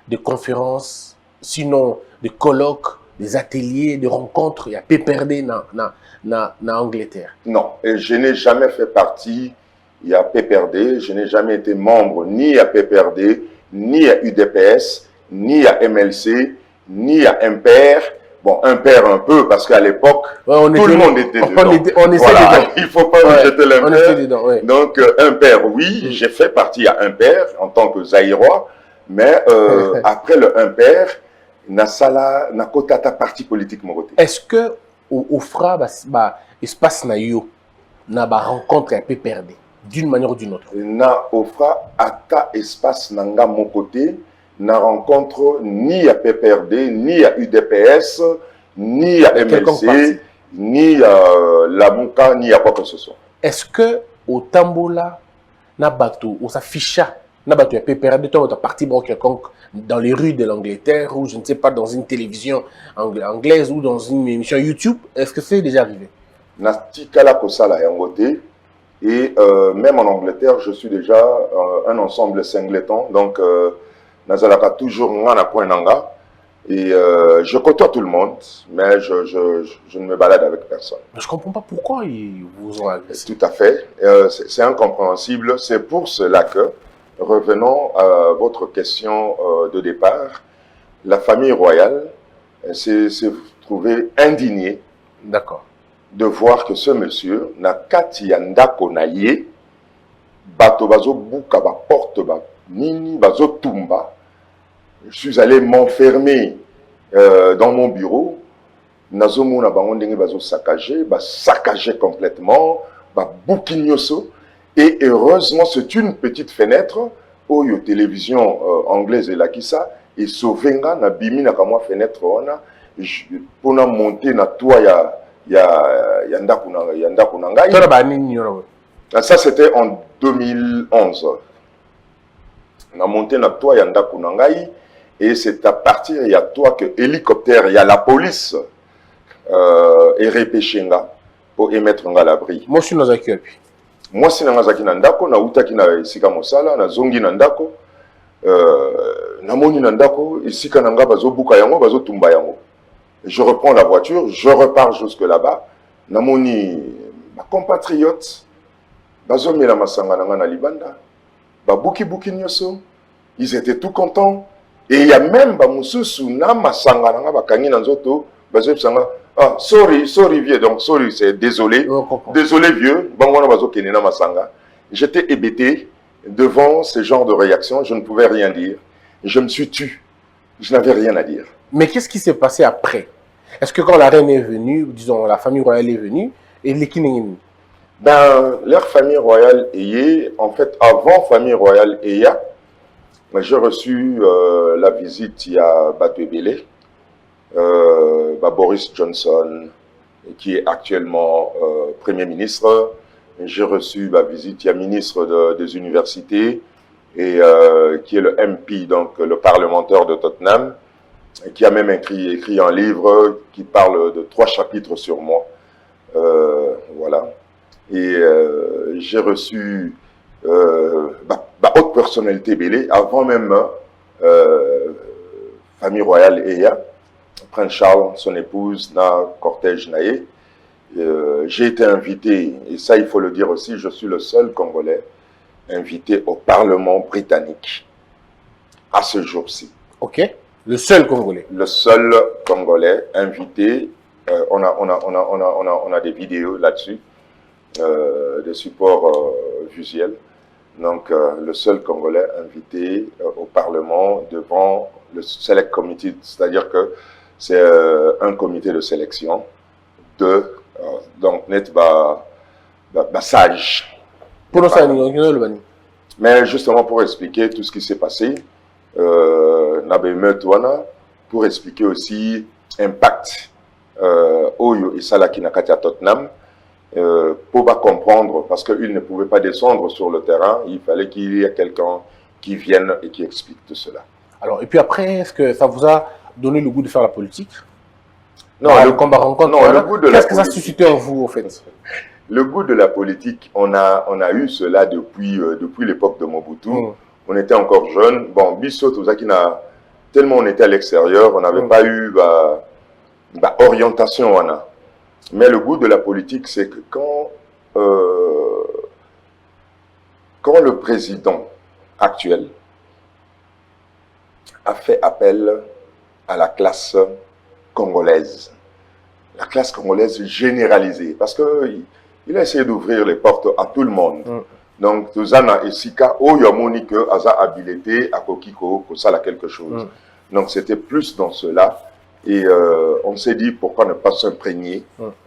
des conférences, sinon des colloques, des ateliers, des rencontres, il y a PPRD en Angleterre? Non, et je n'ai jamais fait partie. Il y a PPRD, je n'ai jamais été membre ni à PPRD, ni à UDPS, ni à MLC, ni à Imper. Bon, Imper un peu, parce qu'à l'époque, tout le monde était dedans. On était dedans. Il ne faut pas jeter l'Imper. Ouais. Donc, Imper, oui, j'ai fait partie à Imper en tant que Zaïrois, mais après le Imper, Nasala, Nakotata parti politique Moroté. Est-ce que au FRA, espace na yo, na ba rencontre à PPRD? D'une manière ou d'une autre. Na offra ata espace nanga mon côté, na rencontre ni à PPRD, ni à UDPS, ni à MLC, ni à Lamuka, ni à quoi que ce soit. Est-ce que au Tambola, na bateau, ou sa ficha, na bateau à PPRD, toi, tu as parti quelconque dans les rues de l'Angleterre, ou je ne sais pas, dans une télévision anglaise, ou dans une émission YouTube, est-ce que c'est déjà arrivé? Na tikala kosala yangote. Et même en Angleterre, je suis déjà un ensemble singleton. Donc, Nazalaka toujours ngana point nanga. Et je côtoie tout le monde, mais je ne me balade avec personne. Mais je ne comprends pas pourquoi ils vous ont agressé. Tout à fait. C'est incompréhensible. C'est pour cela que, revenons à votre question de départ, la famille royale s'est trouvée indignée. D'accord. De voir que ce monsieur n'a kati yanda konaye bato bazo buka ba porte ba nini bazo tumba. Je suis allé m'enfermer dans mon bureau. Nazo mona bango ndenge bazo saccager complètement ba bukinyoso. Et heureusement c'est une petite fenêtre où yo télévision anglaise et la kisa et sauvenga na bimi na kamwa fenêtre wana pour na monter na toit ça c'était en 2011. On a monté notre toit Yanda Kunangai et c'est à partir il y a toi que hélicoptère, il y a la police et repêchenga pour émettre à l'abri. Moi je suis dans un cœur. Moi si nangazaki nandako na utaki na sika mosala na zongi nandako namoni nandako isika nanga bazo buka yango bazo tumba yango. Je reprends la voiture, je repars jusque là-bas. Namoni ma compatriote bazo mela masanga nanga na libanda. Ba buki nyoso. Ils étaient tout contents. Et il y a même bamususu na masanga nanga bakangi na nzoto bazo sanga ah sorry vieux, donc sorry c'est désolé. Désolé vieux, bangwana bazo kenena masanga. J'étais hébété devant ce genre de réaction, je ne pouvais rien dire. Je me suis tu. Je n'avais rien à dire. Mais qu'est-ce qui s'est passé après? Est-ce que quand la reine est venue, disons la famille royale est venue, et les Kiningin? Ben, leur famille royale ayée, en fait, avant famille royale Eya, j'ai reçu la visite, il y a Bato Ebele, Boris Johnson, qui est actuellement Premier ministre. J'ai reçu la visite, il y a ministre des universités, et qui est le MP, donc le parlementaire de Tottenham, qui a même écrit un livre qui parle de 3 chapitres sur moi. Voilà. Et j'ai reçu haute personnalité belé avant même famille royale Eya, Prince Charles, son épouse, na cortège naé. J'ai été invité, et ça il faut le dire aussi, je suis le seul Congolais invité au Parlement britannique à ce jour-ci. Ok. Le seul Congolais. Le seul Congolais invité. On a des vidéos là-dessus, des supports visuels. Donc, le seul Congolais invité au Parlement devant le Select Committee, c'est-à-dire que c'est un comité de sélection de donc net sage. Pour ça, mais justement pour expliquer tout ce qui s'est passé, pour expliquer aussi impact Oyo et Salaki Nakati à Tottenham, pour comprendre, parce qu'il ne pouvait pas descendre sur le terrain, il fallait qu'il y ait quelqu'un qui vienne et qui explique tout cela. Alors, et puis après, est-ce que ça vous a donné le goût de faire la politique? Non, le combat rencontre. Non, le goût de qu'est-ce que ça suscitait en vous, en fait? Le goût de la politique, on a eu cela depuis l'époque de Mobutu. On était encore jeunes. Bon, Bissot, tellement on était à l'extérieur, on n'avait pas eu orientation. Mais le goût de la politique, c'est que quand le président actuel a fait appel à la classe congolaise, la classe congolaise généralisée, parce qu'il a essayé d'ouvrir les portes à tout le monde. Donc, Tuzana et Sika, Oyamoni que Aza habilité à Kokiko, que ça a quelque chose. Donc, c'était plus dans cela. Et on s'est dit, pourquoi ne pas s'imprégner,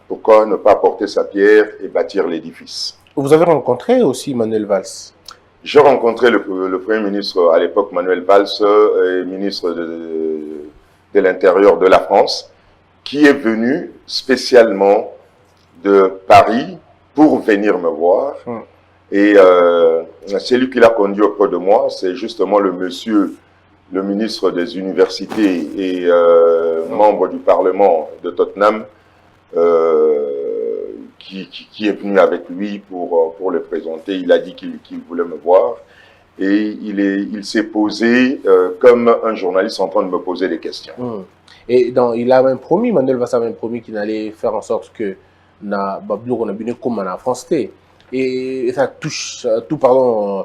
pourquoi ne pas apporter sa pierre et bâtir l'édifice. Vous avez rencontré aussi Manuel Valls? J'ai rencontré le Premier ministre à l'époque, Manuel Valls, et ministre de l'Intérieur de la France, qui est venu spécialement de Paris pour venir me voir. Et c'est lui qui l'a conduit auprès de moi, c'est justement le ministre des universités et membre du Parlement de Tottenham, qui est venu avec lui pour le présenter. Il a dit qu'il voulait me voir. Et il s'est posé comme un journaliste en train de me poser des questions. Et il a même promis, Manuel Valls a même promis qu'il allait faire en sorte que on a bien comme en France. Et ça touche tout, pardon,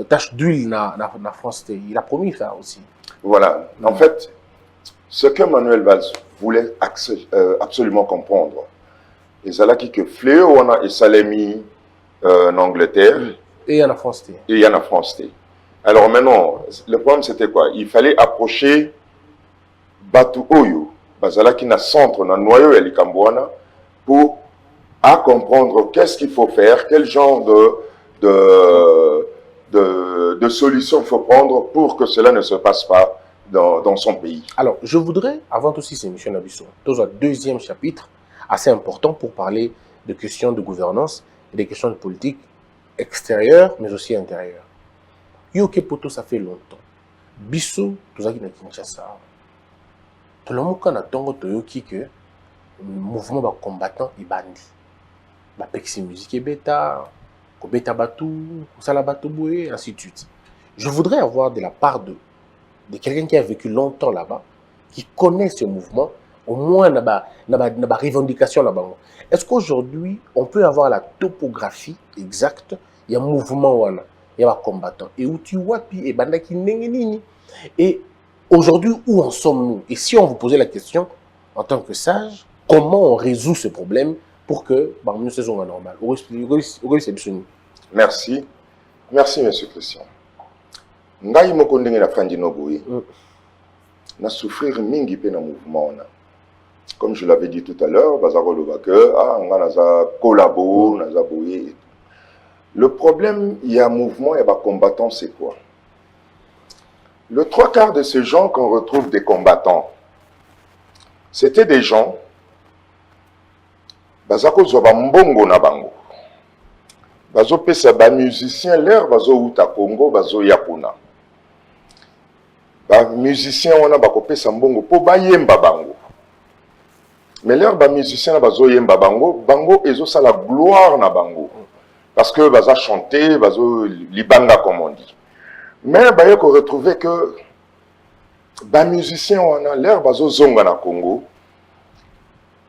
tache d'huile dans la France. Il a promis ça aussi. Voilà. En fait, ce que Manuel Valls voulait absolument comprendre, et c'est là que Fléau et Salemi en Angleterre, et il y en a France. Et il y en a France. Alors maintenant, le problème c'était quoi? Il fallait approcher Batu Oyo, Bazalaki na centre, na noyau et Likambouana, pour comprendre qu'est-ce qu'il faut faire, quel genre de solution il faut prendre pour que cela ne se passe pas dans son pays. Alors, je voudrais, avant tout c'est M. Nabisso, dans un deuxième chapitre, assez important pour parler de questions de gouvernance et des questions de politique extérieure, mais aussi intérieure. Yoke Poto, ça fait longtemps. Bissot, tout ça qui n'a Kinshasa. Tout le monde a tongo toyoki que le mouvement va combattant et bandi. Ba pexi musique et bêta, ko bêta batou, ko sala batou boué, ainsi de suite. Je voudrais avoir de la part de quelqu'un qui a vécu longtemps là-bas, qui connaît ce mouvement, au moins na revendication là-bas. Est-ce qu'aujourd'hui, on peut avoir la topographie exacte? Il y a un mouvement, il y a un combattant. Et où tu vois, puis, et bandaki nengenini. Et aujourd'hui, où en sommes-nous? Et si on vous posait la question, en tant que sage, comment on résout ce problème pour que nous saison normal? Merci. Merci, M. Christian. Ngai moko ndenge na frandi no boye. Na souffrir mingi pe na mouvement na. Comme je l'avais dit tout à l'heure, bazaro loba que nga naza collabo, naza boye. Le problème, il y a un mouvement, il y a un combattant, c'est quoi? Le 3/4 de ces gens qu'on retrouve des combattants, c'était des gens bazako zoba mbongo na bango. Bazo pesa ba musicien l'air bazo uta Congo bazo yakuna. Ba musicien wana bako pesa mbongo po bayemba bango. Mais l'air ba musicien na bazo yemba bango, bango ezo sa la gloire na bango. Parce que baza chanter, bazo libanga comme on dit. Mais baye ko retrouver que ba musicien wana l'air bazo zonga na Congo.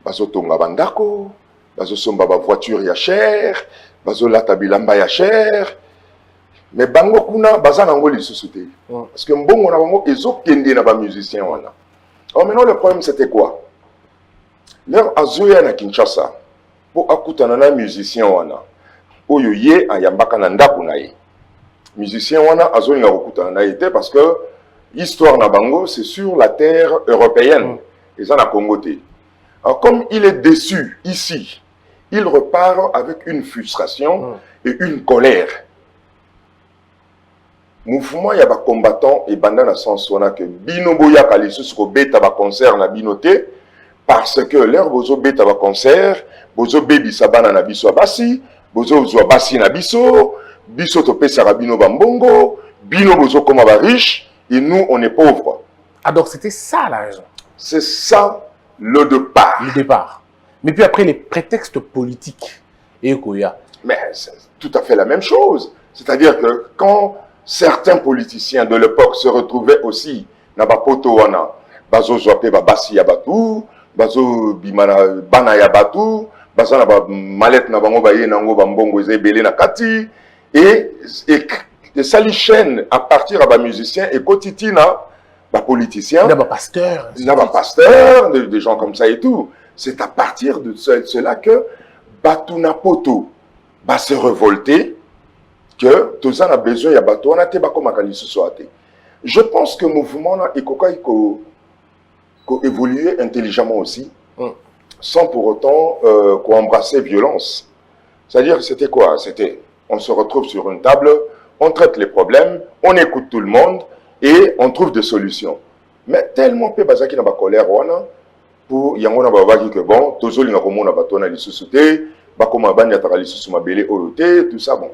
Bazo tonga bandako, bazo somba ba voiture ya cher. Bazo lata bilamba ya cher, mais bango kuna baza nango lisusu te. Parce que mbongo na bango ezo kende na ba musicien wana. Alors maintenant le problème c'était quoi? Leur azoya na Kinshasa pour akutana na musicien wana. Oyo ye ayambaka na ndako na ye. Musicien wana azoya na kutana na ye parce que histoire na bango c'est sur la terre européenne. Et ça na Congo te. Alors comme il est déçu ici, il repart avec une frustration et une colère. Mouvement, il y a des combattants et bandana dans le sens où on a que Bino Boya Kalisus ko beta ba concert na binoté parce que leur bozo beta ba concert, bozo baby sabana na biso basi, bozo zo basi na biso, biso to pesa rabino bambongo, bino bozo comme ba riche et nous on est pauvres. Ah donc c'était ça la raison. C'est ça le départ. Le départ. Mais puis après, les prétextes politiques, et Koya. Mais c'est tout à fait la même chose. C'est-à-dire que quand certains politiciens de l'époque se retrouvaient aussi dans la poto wana, bazo zope babasi yabatu, bazo bimana bana yabatu, bazo na ba malette na bango baye nango bambongo ezebele na kati, et ça les chaîne à partir à ba musiciens et quotidiena, ba politiciens, na ba pasteur, des gens comme ça et tout. C'est à partir de cela que Batuna Poto va se révolter, que tout ça a besoin, il y a Batuna Te. Je pense que le mouvement a évolué intelligemment aussi, sans pour autant embrasser violence. C'est-à-dire, c'était quoi? C'était, on se retrouve sur une table, on traite les problèmes, on écoute tout le monde et on trouve des solutions. Mais tellement peu bazaki na ba colère wana, pour yangona babaki que bon tozoli na komona batona lisusu te bakoma banya taka lisusu mabele oyo te tout ça bon.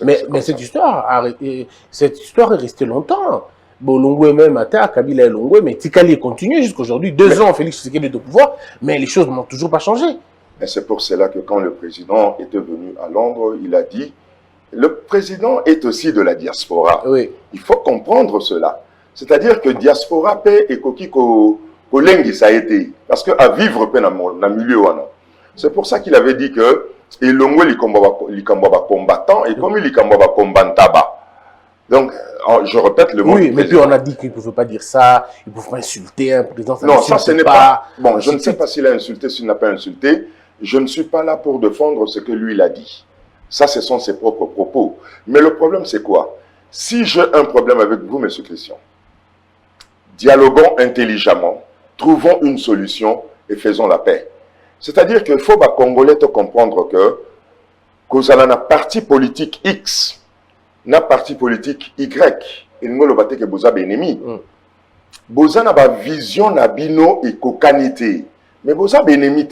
Mais cette histoire est restée longtemps. Bolongwe même à Kabila et Longwe, mais Tikali continue jusqu'aujourd'hui. 2 ans Félix Tshisekedi de pouvoir, mais les choses n'ont toujours pas changé. Et c'est pour cela que quand le président était venu à Londres, il a dit le président est aussi de la diaspora. Oui. Il faut comprendre cela. C'est-à-dire que diaspora paix et kokiko Kolengi ça a été parce que à vivre pe na milieu wana. C'est pour ça qu'il avait dit que Elongwe likambo combattant et comme likambo combattaba. Donc je répète le mot. Oui, mais puis on a dit qu'il ne pouvait pas dire ça, il ne pouvait pas insulter un président. Ça non, ça ce n'est pas. Bon, je ne sais pas s'il a insulté, s'il n'a pas insulté. Je ne suis pas là pour défendre ce que lui il a dit. Ça, ce sont ses propres propos. Mais le problème, c'est quoi? Si j'ai un problème avec vous, M. Christian, dialoguons intelligemment. Trouvons une solution et faisons la paix. C'est-à-dire qu'il faut les Congolais comprendre que vous avez un parti politique X, un parti politique Y, et nous avons que vous avez un ennemi. Vous avez une vision nabino et cocanité, mais vous avez un ennemi.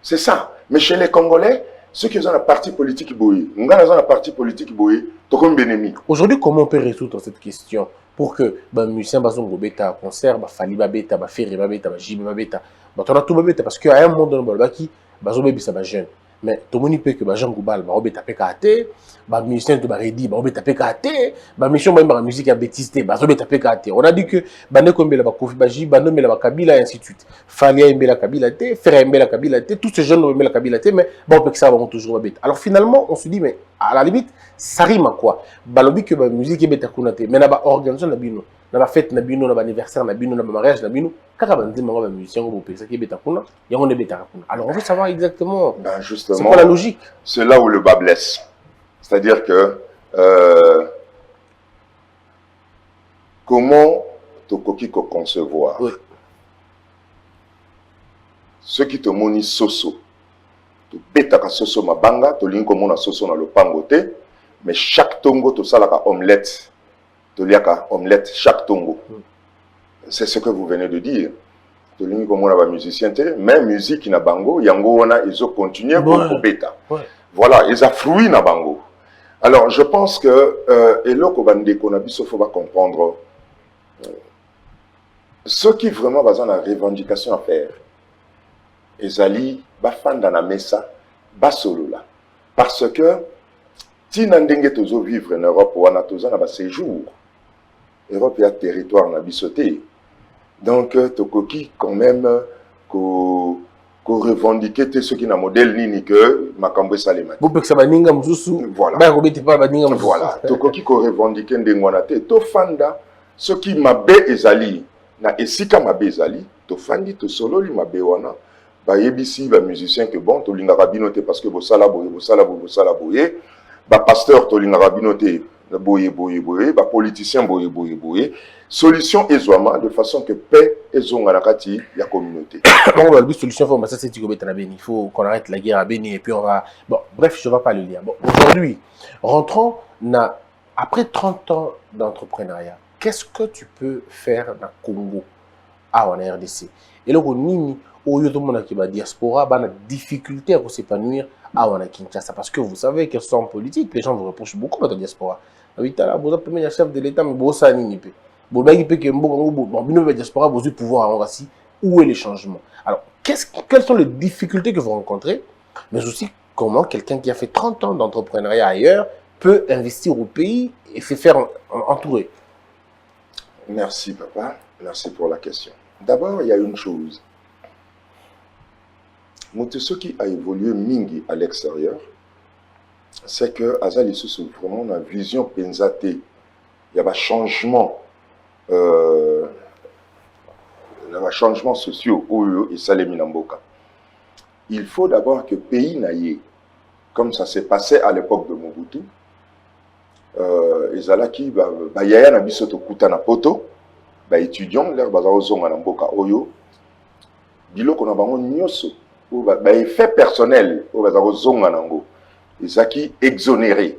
C'est ça. Mais chez les Congolais, ceux qui ont un parti politique boy, nous avons un parti politique boy, tu as un ennemi. Aujourd'hui, comment on peut résoudre cette question? Pour que les musiciens bazongo beta concert ba fali ba beta ba ferry ba beta ba jibe ba beta ba tona tout ba beta parce que à un moment donné ba ki bazo bebisa ba jeune mais tout le monde peut que Jean Goubal va obéir taper KT, musicien de Baredi va obéir taper KT, mission même la musique à bêtisité va obéir taper KT. On a dit que Bane Kombela va Kofi Baji, Bane Mela Kabila et ainsi de suite. Falia Mbela Kabila T, Frère Mbela Kabila T, tous ces jeunes ont Mbela Kabila T, mais bon peut que ça va toujours obéir. Alors finalement on se dit mais à la limite ça rime à quoi? Balobi que la musique est bêta kunate, mais n'a pas organisation na bino, n'a pas fête na bino, n'a pas anniversaire na bino, n'a pas mariage na bino. Musicien alors on veut savoir exactement justement, c'est quoi la logique. C'est là où le bas blesse. C'est-à-dire que comment Tokoki ko concevoir ceux qui te monient soso to betaka soso mabanga to linko mona soso na lopango te mais chaque tongo to salaka omelette to liaka omelette chaque tongo. C'est ce que vous venez de dire. Tu as comme on musicien, mais musique na bango, yango wana ils ont continué pour bêta. Voilà, ils ont fruit na bango. Alors je pense que et là qu'on a faut pas comprendre ceux qui vraiment basent la revendication à faire. Ezali ba fan dans la mesa, ba solo là, parce que si n'andenge tozo vivre en Europe ou en toza na ba séjour, Europe est un territoire na bisoté. Donc, Tokoki, quand même, qu'on revendique ceux qui n'ont modèle ni que Makambwe Salema. Voilà. Voilà. Tokoki, qu'on revendique Ndengwanate. Tofanda, ceux qui m'abe ezali, na esika m'abe ezali, tofandi, to solo li m'abe wana, ba yebisi, ba musicien que bon, to linga rabinote parce que bo salaboye, ba pasteur to linga rabinote, boye, ba politicien boye. Solution ezouama de façon que paix ezonga nakati la communauté. Bon, la solution il faut qu'on arrête la guerre à Béni et puis on va. Bon, bref, je ne vais pas le lire. Bon, aujourd'hui, rentrons après 30 ans d'entrepreneuriat. Qu'est-ce que tu peux faire dans le Congo, en RDC? Et là, on a diaspora, on a difficulté à s'épanouir à Kinshasa parce que vous savez qu'elles sont en politique, les gens vous reprochent beaucoup dans la diaspora. Vous avez chef de l'État, mais vous savez où est les changements? Alors, quelles sont les difficultés que vous rencontrez, mais aussi comment quelqu'un qui a fait 30 ans d'entrepreneuriat ailleurs peut investir au pays et se faire entourer? Merci papa, merci pour la question. D'abord, il y a une chose. Ce qui a évolué mingi à l'extérieur, c'est que Azali Soussou vraiment une vision pensate. Il y a un changement. Il y a un changement social et Salemi Namboka. Il faut d'abord que le pays n'aille, comme ça s'est passé à l'époque de Mobutu, ezalaki yaya na biso to kutana poto ba étudiants l'air bazozonga na mboka oyo biloko na bango nyoso ba effet personnel o bazozonga nango ezaki exonéré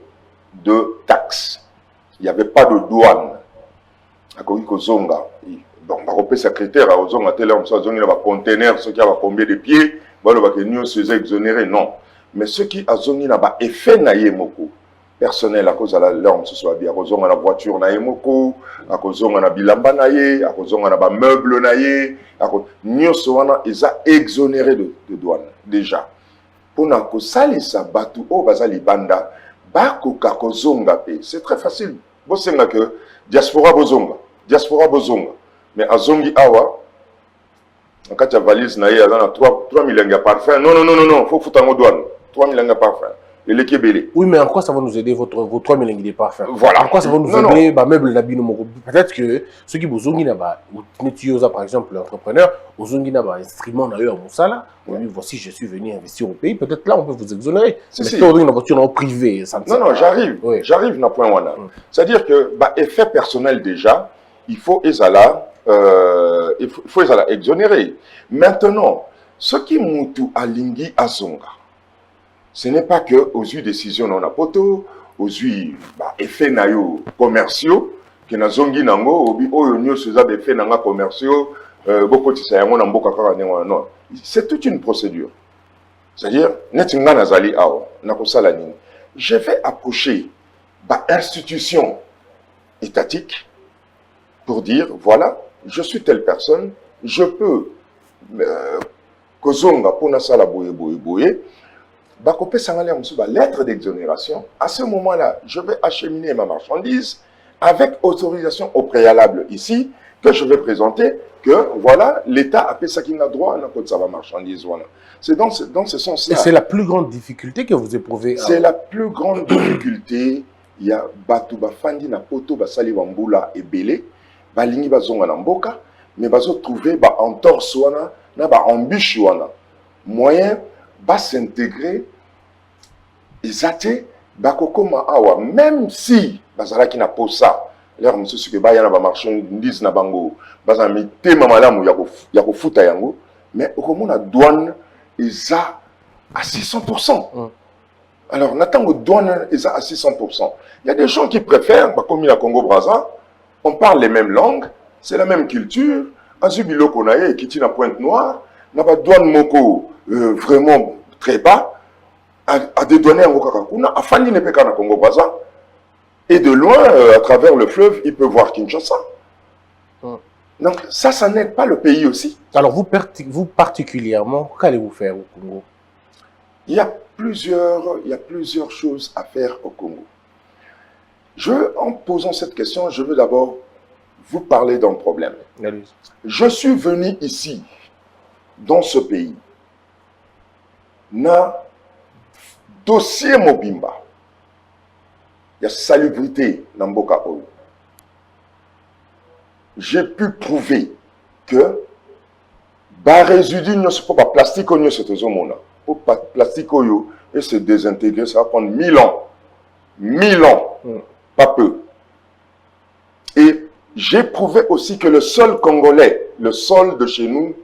de taxes. Il n'y avait pas de douane. Akoki kozonga bon ba kopé secrétaire a ozonga tele on zongi na ba conteneur ceux qui a combien de pieds ba lo ba ke nyoso exonéré non mais ceux qui a zongi na ba effet na ye moko personnel à cause de l'homme ce soit bien à cause de la voiture na yemoko à cause de la bilamba na ye à cause de la meuble na ye à cause nyoso wana ils a exonéré de douane déjà pour na ko sali sa batu o bazali banda ba ko ka kozonga pe c'est très facile bo senga que diaspora bozonga mais azongi awa en cas de valise na ye azana 3 millions de parfum non faut foutre en douane 3 millions de parfum. Oui, mais en quoi ça va nous aider vos 3 millions de parfums? Voilà. En quoi ça va nous aider bah, meuble peut-être que ceux qui vous ont par exemple, l'entrepreneur, vous ont instrument d'ailleurs mon salaire. Voici, je suis venu investir au pays. Peut-être là, on peut vous exonérer. Mais si on a une voiture privée, ça non, j'arrive. Oui. J'arrive dans le point wana. C'est-à-dire que, effet personnel déjà, il faut exonérer. Maintenant, ce qui m'ont alingi à Zonga, ce n'est pas que aux yeux décisions non poto, aux yeux effets nayo commerciaux que na zongi nango obi oyo nyo seza be effets nanga commerciaux beaucoup de ça yango na mboka kaka non c'est toute une procédure. C'est-à-dire netinga nazali awo na kosala nini je vais approcher institution étatique pour dire voilà je suis telle personne je peux kozonga pona sala boye Bakopé Sangalé Moussouba, lettre d'exonération. À ce moment-là, je vais acheminer ma marchandise avec autorisation au préalable ici, que je vais présenter, que voilà, l'État a fait ça qui n'a droit à la côte de marchandise. Voilà. C'est dans ce sens-là. Et c'est la plus grande difficulté que vous éprouvez. C'est la plus grande difficulté. Il y a Batouba Fandi na Poto Basali Wambula et Belé, Balingi Bazonga Namboka, mais Bazo trouver en torse na embûche moyen va s'intégrer. Ils attaquent Bakokoma Awa, même si Bazala qui n'a pas ça. L'air monsieur ce que ba yana ba marchandise na bango baza mité mamalamu ya ko futa yango mais au na douane ils a à 600%. Alors n'attend douane ils a à 600%. Il y a des gens qui préfèrent comme la Congo Brazza, on parle les mêmes langues, c'est la même culture, azubilo konaye qui tient la pointe noire, n'a pas douane moko vraiment très bas à dédouaner en Okakakuna, à Fandi Nepeka na Congo Brazza. Et de loin, à travers le fleuve, il peut voir Kinshasa. Donc ça n'aide pas le pays aussi. Alors vous particulièrement, qu'allez-vous faire au Congo? Il y a plusieurs choses à faire au Congo. En posant cette question, je veux d'abord vous parler d'un problème. Allez. Je suis venu ici, dans ce pays, na dossier Mobimba. Il y a salubrité dans Mboka Oyo. J'ai pu prouver que les résidus ne sont pas plastique ou pour plastique et se désintégrer, ça va prendre 1000 ans. 1000 ans, pas peu. Et j'ai prouvé aussi que le sol congolais, le sol de chez nous,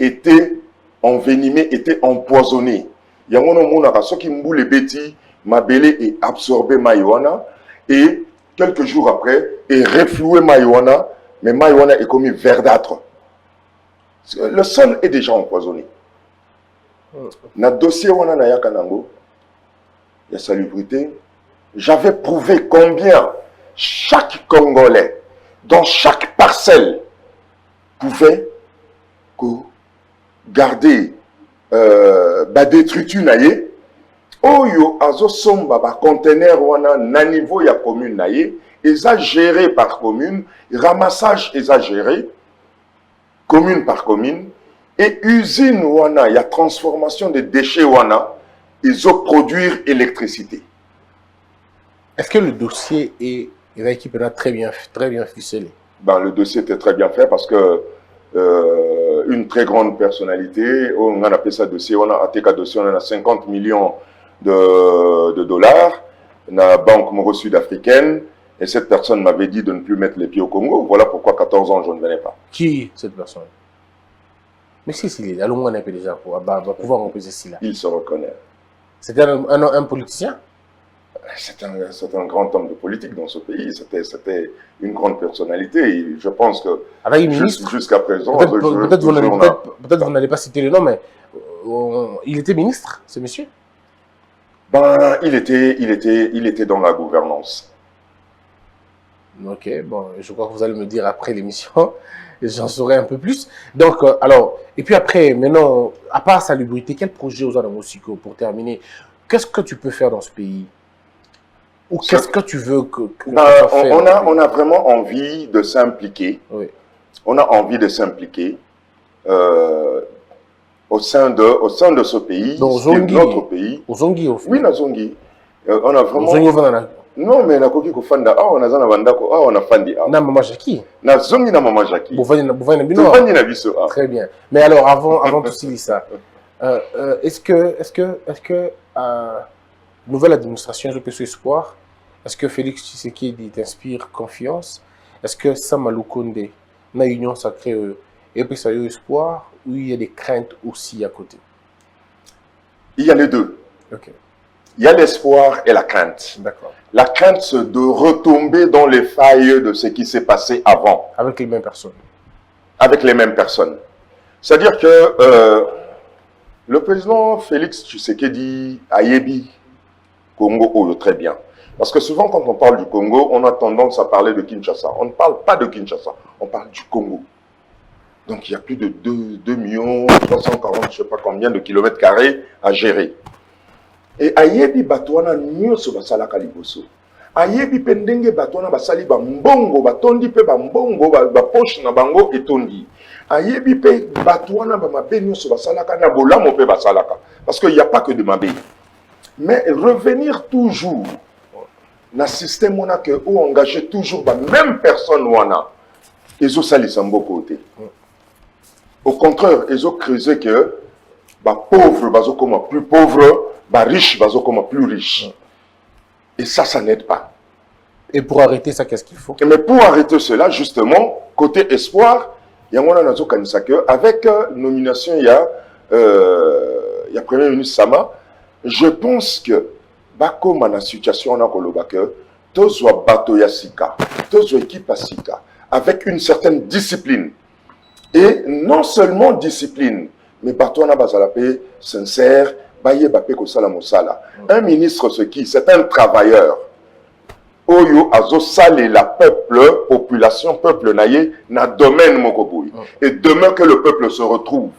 était envenimé, était empoisonné. Il y a un ceux qui m'boule les bêtises, Mabélé est absorbé marijuana et quelques jours après est refloué marijuana, mais marijuana est commis verdâtre. Le sol est déjà empoisonné. Dans le dossier wana na Yakanango, il y a salubrité. J'avais prouvé combien chaque Congolais, dans chaque parcelle, pouvait garder des détritus naïe. Oyo azo somba ba conteneur wana na niveau ya commune naïe, exagéré par commune, ramassage exagéré, commune par commune, et usine wana, il y a transformation des déchets wana, ils ont produire électricité. Est-ce que le dossier est très bien ficelé? Ben, le dossier était très bien fait parce que une très grande personnalité, on a appelé ça dossier, on a attaqué dossier, on a 50 millions de dollars, la banque sud-africaine, et cette personne m'avait dit de ne plus mettre les pieds au Congo. Voilà pourquoi 14 ans je ne venais pas. Qui cette personne? Mais si, allons on a déjà pour pouvoir empêcher cela. Il se reconnaît. C'était un politicien? C'est un grand homme de politique dans ce pays. C'était une grande personnalité. Et je pense que jusqu'à présent, peut-être vous n'allez pas citer le nom, mais il était ministre, ce monsieur? Ben, il était dans la gouvernance. Ok, bon, je crois que vous allez me dire après l'émission, j'en saurai un peu plus. Donc, alors, et puis après, maintenant, à part salubrité, quel projet aux Adamosiko pour terminer? Qu'est-ce que tu peux faire dans ce pays? Ou qu'est-ce que tu veux que on a vraiment envie de s'impliquer. Oui. On a envie de s'impliquer au sein de ce pays, notre pays. Au Zongi, au fait. Oui, na Zongi. On a vraiment... Non, mais na koki ko fanda on a zana bandako on a fandi na mama Jackie. Na Zongi na mama Jackie. Bovani na bino. Bovani na biso. Très bien. Mais alors avant tout ça, est-ce que nouvelle administration je peux espoir? Est-ce que Félix Tshisekedi t'inspire confiance? Est-ce que Samalou Konde na union sacrée et puis ça y a espoir ou il y a des craintes aussi à côté? Il y a les deux. OK. Il y a l'espoir et la crainte. D'accord. La crainte, c'est de retomber dans les failles de ce qui s'est passé avant. Avec les mêmes personnes. Avec les mêmes personnes. C'est-à-dire que le président Félix Tshisekedi a yébi Congo très bien. Parce que souvent, quand on parle du Congo, on a tendance à parler de Kinshasa. On ne parle pas de Kinshasa, on parle du Congo. Donc, il y a plus de 2 340 je ne sais pas combien de kilomètres carrés à gérer. Et ayebi batouana nyonso basalaka liboso. Ayebi pendenge batouana basali ba mbongo, batondi pe ba mbongo, ba poche na bango etondi. Ayebi pe batouana ba mabe nyonso basalaka na bolamo pe basalaka. Parce qu'il n'y a pas que de mabe. Mais revenir toujours dans le système on a que ou engager toujours la même personne ou on a. Ils ont sali sambo côté. Au contraire, ils ont creusé que les pauvres vont comme plus pauvres, les riches vont comme plus riches. Et ça n'aide pas. Et pour arrêter ça, qu'est-ce qu'il faut? Mais pour arrêter cela, justement, côté espoir, il y a un avec nomination, il y a Premier ministre Sama, je pense que comme dans la situation on a que tous soit bateau ya sika, tous soit équipe à sika, avec une certaine discipline. Et non seulement discipline, mais bateau on a bazalapé sincère, baye bapé ko sala mosala. Un ministre ce qui, c'est un travailleur. Oyo azo salé la population, peuple naïe, na domaine mokoboui. Et demain que le peuple se retrouve,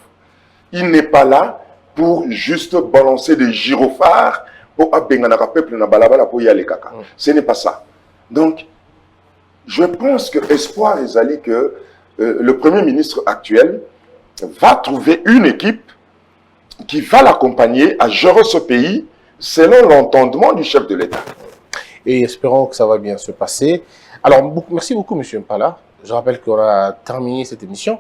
il n'est pas là pour juste balancer des gyrophares pour abenganaka peuple na balabala pour y aller kaka. Ce n'est pas ça. Donc, je pense que espoir est allé que le Premier ministre actuel va trouver une équipe qui va l'accompagner à gérer ce pays selon l'entendement du chef de l'État. Et espérons que ça va bien se passer. Alors, merci beaucoup, M. Mpala. Je rappelle qu'on a terminé cette émission.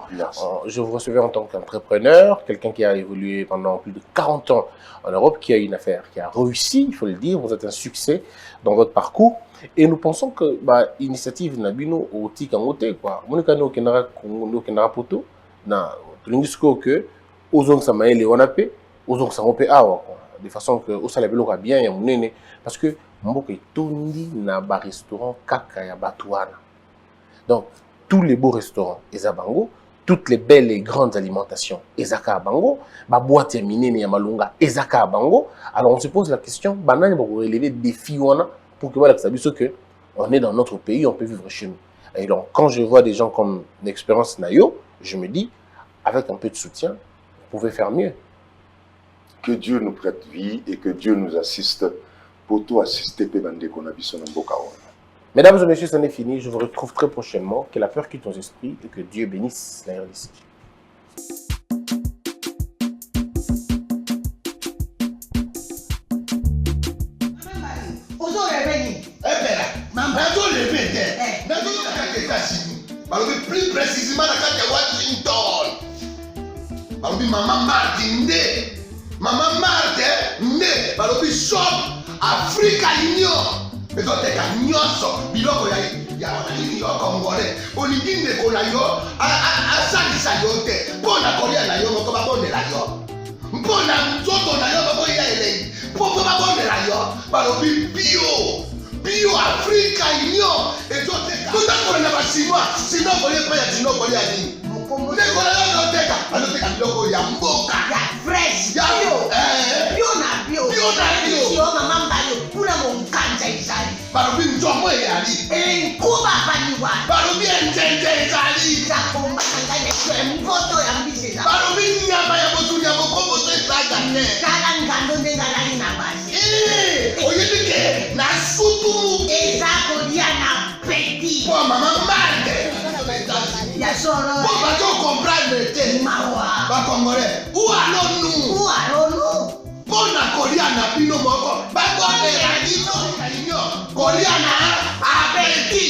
Je vous recevais en tant qu'entrepreneur, quelqu'un qui a évolué pendant plus de 40 ans en Europe, qui a une affaire qui a réussi, il faut le dire. Vous êtes un succès dans votre parcours. Et nous pensons que l'initiative Nabino au Tikangote, quoi. Monikano Kenara Poto, na Tulingisko que, Ozong Samael et Wanape, Ozong Samope Awa, de façon que Osalabelo va bien, et Mounene, parce que Mboka Tondi na ba restaurant Kaka ya Batouana. Donc, tous les beaux restaurants, Ezabango, toutes les belles et grandes alimentations, Ezaka Bango, ma boîte Yaminene Yamalunga, Ezaka Bango. Alors, on se pose la question, banane pour relever des défis pour que voilà, ça veut dire que on est dans notre pays, on peut vivre chez nous. Et donc, quand je vois des gens comme l'expérience Nayo, je me dis, avec un peu de soutien, vous pouvez faire mieux. Que Dieu nous prête vie et que Dieu nous assiste pour tout assister Pébandé qu'on a vu son Mbokaon. Mesdames et messieurs, ça n'est fini. Je vous retrouve très prochainement. Que la peur quitte nos esprits et que Dieu bénisse la RDC. Plus précisément la carte de Washington. Maman Martin Maman Martin Balobi shop Africa Union. Mais quand tu as nyonso biloko ya wanani yo congolais olingi ndeko na yo asalisa yo te mpona kolia na yo moko babondela yo mpona nzoto na yo baboya elengi mpo babondela yo balobi bio Africa Union ezoteka totakola na basinois sino kolia mpe ya sino kolia nini ndeko na yo azoteka biloko ya mboka ya fresh ya bio mama mbayo kuna monkanja izali balobi nzomo eyali enkuba baniwa balobi enjenje ezali zakomba kangane mpoto ya mbisi balobi nyama ya motu ya mokombo ezaga ne kala ngando ndengalali na basi oyebi ke na sutu ezakolia na peti po mama mande ya solo po bato comprendre te mawa bakongolais où allons-nous mpona kolia na bino moko bakondela bino kolia na apeti